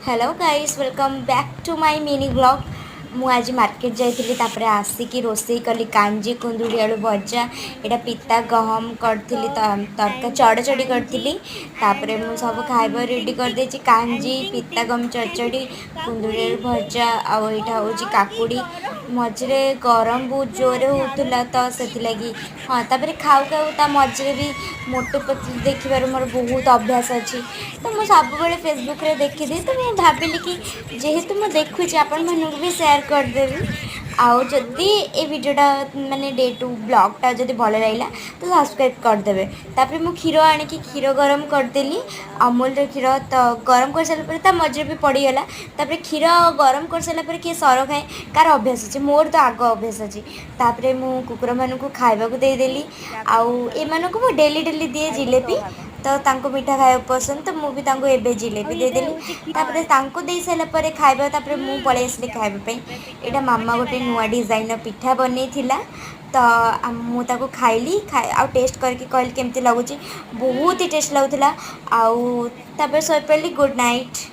Hello guys welcome back to my mini blog. मु आज market जाइली आसिकी रोसई कली कांजी कुंदुड़ी आलू भजा यहाँ पिता गहम करी तरका चढ़ चढ़ी करी मु सब खाइब रेडी करदे कांजी पिता गहम चढ़चढ़ी कुंदुड़ी आलू भजा आईटा हूँ काकुड़ी मझे गरम बहुत जोरे होता तो से लगी हाँ तापर खाऊ खाऊ मझे भी मोटू पतलू देखिबार मोर बहुत अभ्यास अच्छी तो मुझे सब फेसबुक रे देखी तो मुझे भाविली कि जेहेतु मुझे देखुची आपण मानक भी सेयार करदेवी आउ जदि ए वीडियोटा माने डे टू ब्लॉगटा जदि भल लगा तो सब्सक्राइब करदे। तापर मु क्षीर आणिकी क्षीर गरम करदेली अमूल क्षीर तो गरम कर सारा मझे भी पड़गला तापर क्षीर गरम कर सारापर किए सर खाए कार अभ्यास अच्छे मोर तो आग अभ्यास अच्छी तापर मु कुकुर मानक खाइबा देदेली आउ एमानक मु डेली डेली दिए जिलेबी तो तांको मीठा खाया पसंद तो मुझे भी एबे जिलेबी देदेली तापर तांको दे सारा पर खाइबा तापर मु पळै आसली खाइबा एटा मामा गोटे नुआ डिजाइन पिठा बनै तो मुझे खाइली आ टेस्ट करके कहली केमती लगुच बहुत ही टेस्ट लगुला आउ तापर सो पड़ी गुड नाइट।